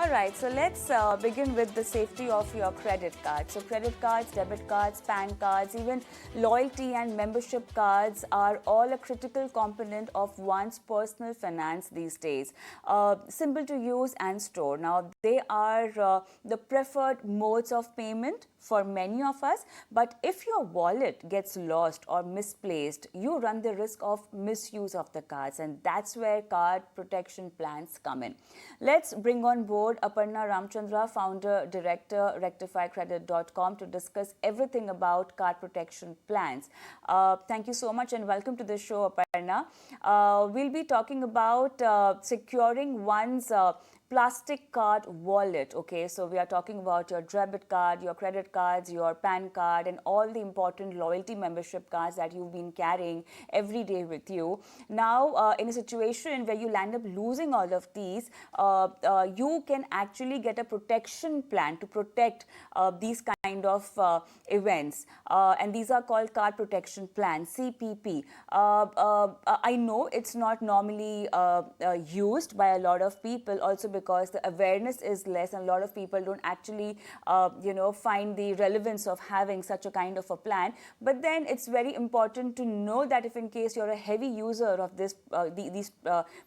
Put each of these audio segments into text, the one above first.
All right, so let's begin with the safety of your credit card. So, credit cards, debit cards, PAN cards, even loyalty and membership cards are all a critical component of one's personal finance these days. Simple to use and store. Now, they are the preferred modes of payment for many of us, but if your wallet gets lost or misplaced, you run the risk of misuse of the cards, and that's where card protection plans come in. Let's bring on board Aparna Ramchandra, founder, director, rectifycredit.com, to discuss everything about card protection plans. Thank you so much and welcome to the show, Aparna. We'll be talking about securing one's plastic card wallet. Okay, so we are talking about your debit card, your credit cards, your PAN card, and all the important loyalty membership cards that you've been carrying every day with you. Now, in a situation where you land up losing all of these, you can actually get a protection plan to protect these kind of events, and these are called card protection plans, CPP. I know it's not normally used by a lot of people, also because the awareness is less and a lot of people don't actually find the relevance of having such a kind of a plan. But then it's very important to know that if in case you're a heavy user of these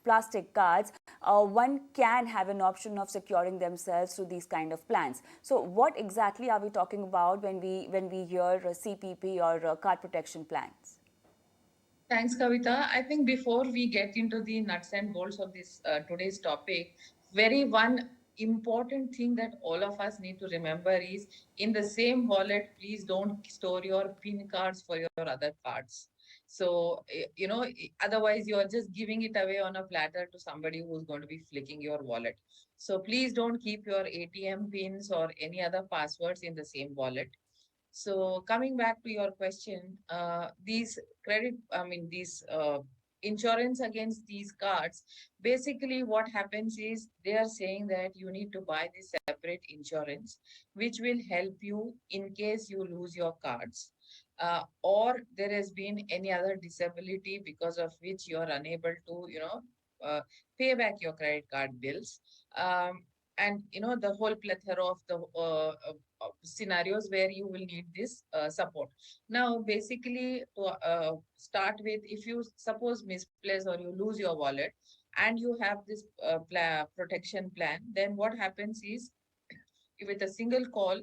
plastic cards, one can have an option of securing themselves through these kind of plans. So what exactly are we talking about when we hear CPP or card protection plans? Thanks, Kavita. I think before we get into the nuts and bolts of this today's topic, very one important thing that all of us need to remember is in the same wallet, please don't store your PIN cards for your other cards. So, otherwise you are just giving it away on a platter to somebody who's going to be flicking your wallet. So please don't keep your ATM pins or any other passwords in the same wallet. So coming back to your question, these insurance against these cards, basically what happens is they are saying that you need to buy this separate insurance, which will help you in case you lose your cards. Or there has been any other disability because of which you are unable to, pay back your credit card bills. And the whole plethora of the scenarios where you will need this support. Now, basically, to start with, if you suppose misplace or you lose your wallet and you have this protection plan, then what happens is with a single call,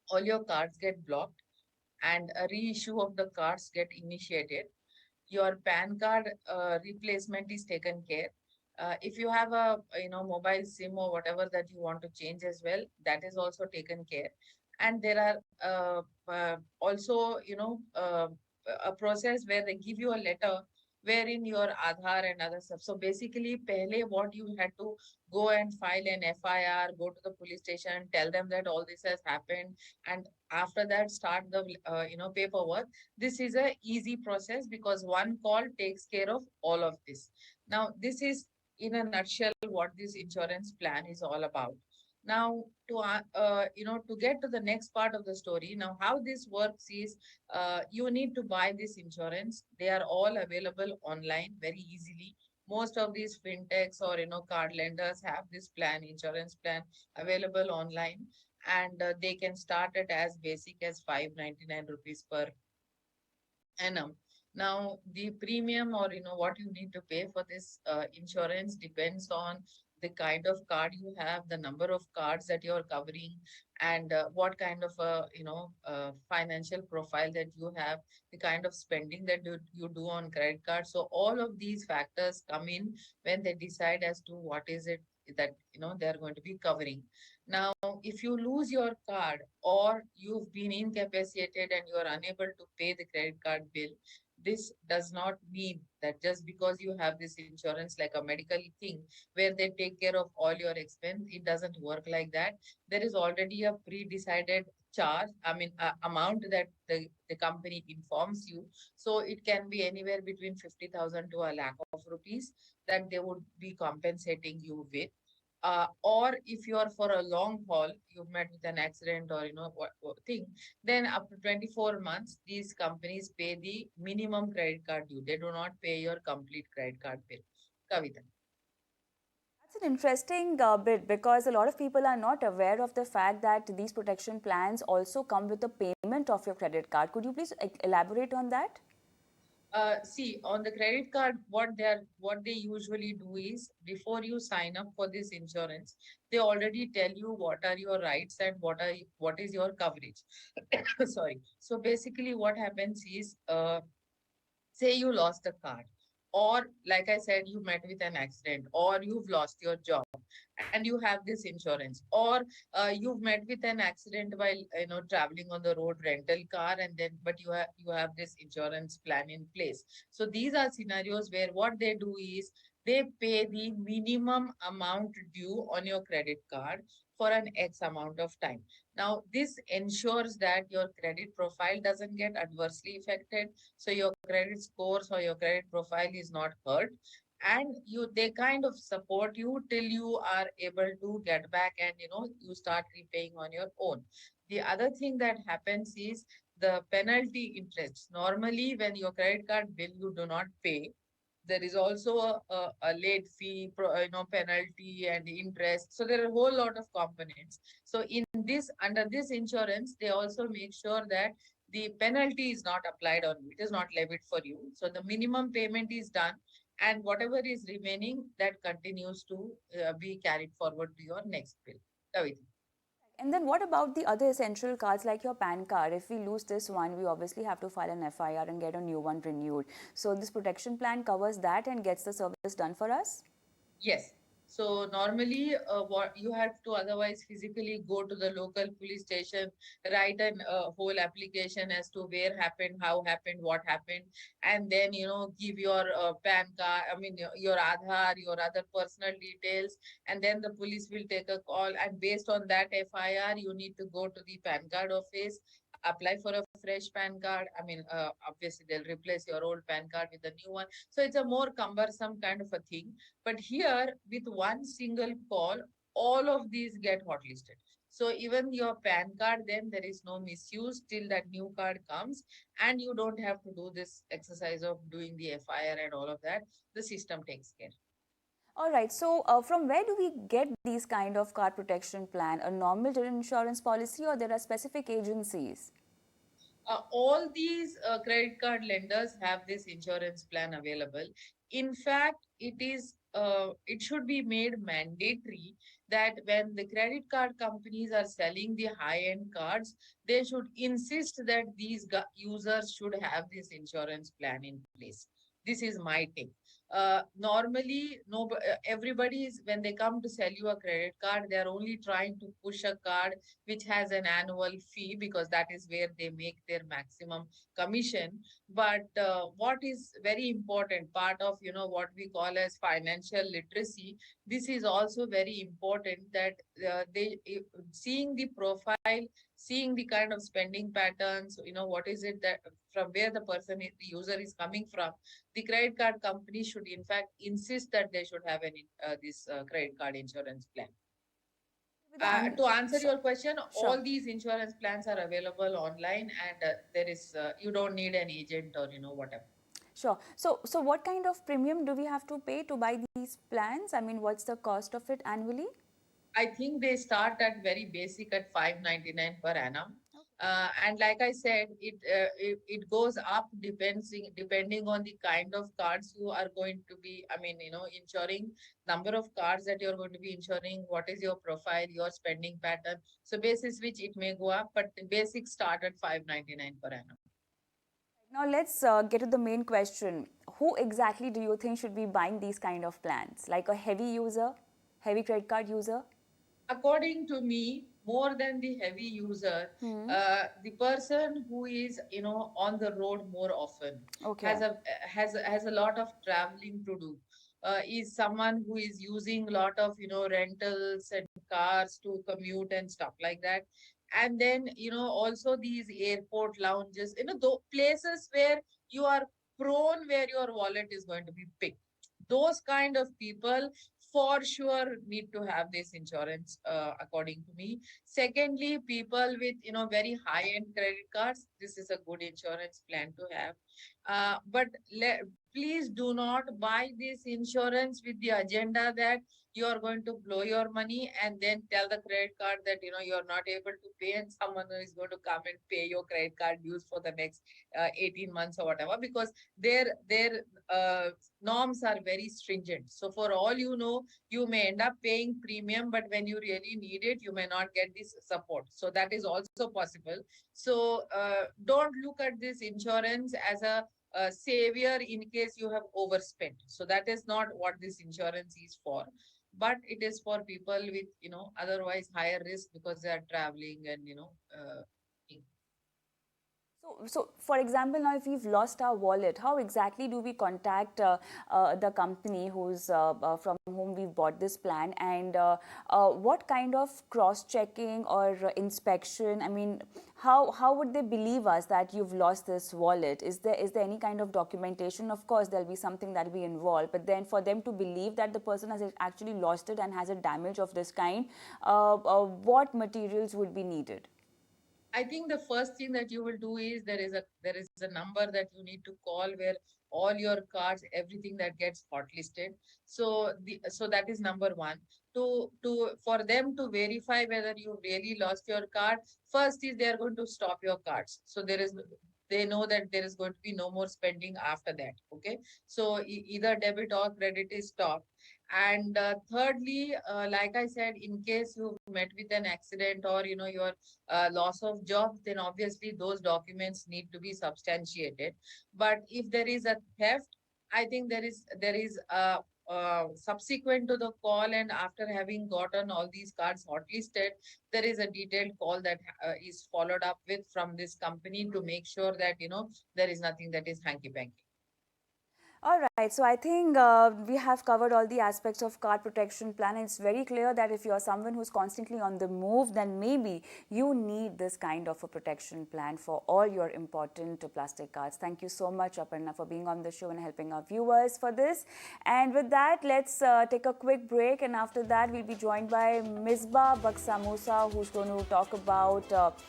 all your cards get blocked and a reissue of the cards get initiated. Your PAN card replacement is taken care. If you have a mobile SIM or whatever that you want to change as well, that is also taken care. And there are also a process where they give you a letter wherein your Aadhaar and other stuff. So basically, pehle what you had to go and file an FIR, go to the police station, tell them that all this has happened, and after that start the paperwork. This is a easy process because one call takes care of all of this. Now, this is in a nutshell what this insurance plan is all about. Now, to get to the next part of the story, now how this works is you need to buy this insurance. They are all available online very easily. Most of these fintechs or card lenders have this plan, insurance plan, available online, and they can start it as basic as 599 rupees per annum. Now, the premium or what you need to pay for this insurance depends on the kind of card you have, the number of cards that you're covering, and what kind of a financial profile that you have, the kind of spending that you do on credit cards. So all of these factors come in when they decide as to what is it that they're going to be covering. Now, if you lose your card or you've been incapacitated and you are unable to pay the credit card bill, this does not mean that just because you have this insurance like a medical thing where they take care of all your expense, it doesn't work like that. There is already a pre-decided charge, amount that the company informs you. So it can be anywhere between 50,000 to a lakh of rupees that they would be compensating you with. Or if you are for a long haul, you've met with an accident or what thing, then up to 24 months, these companies pay the minimum credit card due. They do not pay your complete credit card bill. Kavita. It's an interesting bit because a lot of people are not aware of the fact that these protection plans also come with the payment of your credit card. Could you please elaborate on that? See, on the credit card, what they usually do is before you sign up for this insurance, they already tell you what are your rights and what is your coverage. Sorry. So basically, what happens is, say you lost a card, or like I said, you met with an accident, or you've lost your job, and you have this insurance, or you've met with an accident while traveling on the road, rental car, and then but you have this insurance plan in place. So these are scenarios where what they do is they pay the minimum amount due on your credit card for an X amount of time. Now, this ensures that your credit profile doesn't get adversely affected, so your credit scores or your credit profile is not hurt, and they kind of support you till you are able to get back and you start repaying on your own. The other thing that happens is the penalty interest. Normally, when your credit card bill you do not pay, there is also a late fee, penalty and interest. So there are a whole lot of components. So under this insurance, they also make sure that the penalty is not applied on you. It is not levied for you. So the minimum payment is done, and whatever is remaining, that continues to be carried forward to your next bill. Kavita. And then what about the other essential cards like your PAN card? If we lose this one, we obviously have to file an FIR and get a new one renewed. So this protection plan covers that and gets the service done for us? Yes. So normally, what you have to otherwise physically go to the local police station, write an whole application as to where happened, how happened, what happened, and then give your PAN card. I mean your Aadhaar, your other personal details, and then the police will take a call. And based on that FIR, you need to go to the PAN card office, apply for a fresh PAN card. I mean, obviously they'll replace your old PAN card with a new one. So it's a more cumbersome kind of a thing, but here, with one single call, all of these get hotlisted. So even your PAN card, then there is no misuse till that new card comes, and you don't have to do this exercise of doing the FIR and all of that. The system takes care. All right. So from where do we get these kind of card protection plan? A normal general insurance policy or there are specific agencies? All these credit card lenders have this insurance plan available. In fact, it should be made mandatory that when the credit card companies are selling the high-end cards, they should insist that these users should have this insurance plan in place. This is my take. Normally, no, everybody is when they come to sell you a credit card, they are only trying to push a card which has an annual fee because that is where they make their maximum commission. But what is very important part of what we call as financial literacy, this is also very important that seeing the profile, seeing the kind of spending patterns, what is it that from where the user is coming from, the credit card company should in fact insist that they should have this credit card insurance plan. To answer Sure. your question, Sure. all these insurance plans are available online, and there is you don't need an agent or whatever. Sure. So what kind of premium do we have to pay to buy these plans? I mean, what's the cost of it annually? I think they start at very basic at 599 per annum. And like I said, it goes up depending on the kind of cards you are going to be. I mean, insuring number of cards that you're going to be insuring. What is your profile, your spending pattern? So basis which it may go up, but the basic start at 599 per annum. Now let's get to the main question. Who exactly do you think should be buying these kind of plans? Like a heavy user, heavy credit card user? According to me, more than the heavy user, the person who is on the road more often, Okay. has a lot of traveling to do. Is someone who is using a lot of rentals and cars to commute and stuff like that. And then also these airport lounges, places where you are prone, where your wallet is going to be picked. Those kind of people for sure need to have this insurance, according to me. Secondly, people with very high end credit cards, this is a good insurance plan to have. But please do not buy this insurance with the agenda that you are going to blow your money and then tell the credit card that you're not able to pay, and someone is going to come and pay your credit card dues for the next 18 months or whatever, because their norms are very stringent. So for all you know, you may end up paying premium, but when you really need it, you may not get this support. So that is also possible. So don't look at this insurance as a savior in case you have overspent. So that is not what this insurance is for, but it is for people with otherwise higher risk because they are traveling and So, for example, now if we've lost our wallet, how exactly do we contact the company from whom we've bought this plan, and what kind of cross-checking or inspection? I mean, how would they believe us that you've lost this wallet? Is there any kind of documentation? Of course, there'll be something that will be involved, but then for them to believe that the person has actually lost it and has a damage of this kind, what materials would be needed? I think the first thing that you will do is there is a number that you need to call where all your cards, everything that gets hotlisted. So that is number one. To for them to verify whether you really lost your card, first is they are going to stop your cards. So they know that there is going to be no more spending after that. Okay, so either debit or credit is stopped. And thirdly, like I said, in case you met with an accident or your loss of job, then obviously those documents need to be substantiated. But if there is a theft, I think there is a subsequent to the call, and after having gotten all these cards hotlisted, there is a detailed call that is followed up with from this company to make sure that there is nothing that is hanky panky. All right, so I think we have covered all the aspects of card protection plan. It's very clear that if you're someone who's constantly on the move, then maybe you need this kind of a protection plan for all your important plastic cards. Thank you so much, Aparna, for being on the show and helping our viewers for this. And with that, let's take a quick break. And after that, we'll be joined by Misbah Baksamusa, who's going to talk about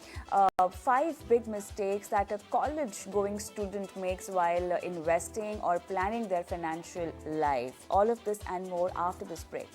5 big mistakes that a college-going student makes while investing or planning their financial life. All of this and more after this break.